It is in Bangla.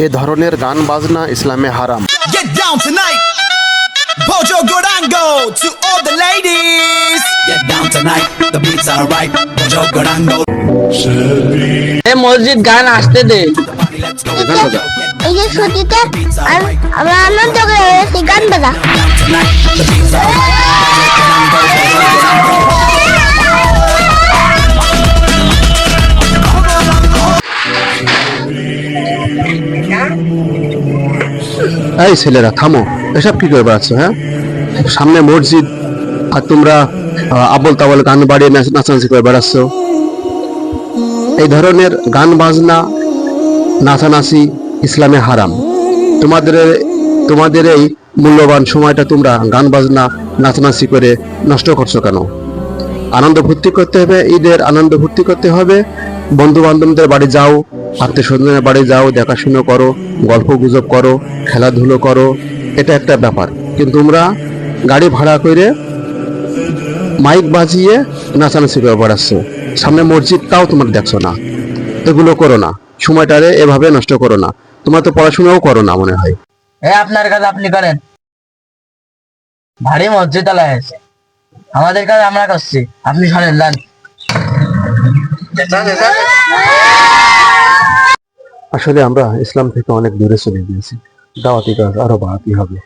এ ধরনের গান বাজনা ইসলামে হারাম। Get down tonight. Bojo Gorango to all the ladies. Get down tonight. The beats are right. Bojo Gorango. এ মসজিদ গান আসতে দে। এই যে ছুটিতে আমরা আনন্দ করে এসেছি, গান বাজা। Tonight the beats are এই ছেলেরা থামো, এসব কি করে বেড়াচ্ছ? হ্যাঁ, সামনে মসজিদ আর তোমরা আবল তাবল গান বাড়িয়ে নাচানাচি করে বেড়াচ্ছ। এই ধরনের গান বাজনা নাচানাচি ইসলামে হারাম। তোমাদের এই মূল্যবান সময়টা তোমরা গান বাজনা নাচানাচি করে নষ্ট করছো কেন? আনন্দ ফুর্তি করতে হবে, ঈদের আনন্দ ফুর্তি করতে হবে। বন্ধু বান্ধবদের বাড়ি যাও, আত্মীয় স্বজনের বাড়ি যাও, দেখাশুনো করো, গল্প গুজব করো, খেলাধুলো করো, এটা একটা ব্যাপার। কিন্তু তোমরা গাড়ি ভাড়া করে মাইক বাজিয়ে নাচানাচি করে বেড়াচ্ছ, সামনে মসজিদ তাও তোমরা দেখছো না। এগুলো করো না, সময়টারে এভাবে নষ্ট করো না। তোমরা তো পড়াশোনাও করো না মনে হয়। আপনার কাজ আপনি করেন, ভারী মসজিদ আলায় আছে। আমাদের কাজ আমরা করছি, আপনি শোনেন যান। আসলে আমরা ইসলাম থেকে অনেক দূরে চলে গিয়েছি। দাওয়াতি কাজ আরো বাড়াতে হবে।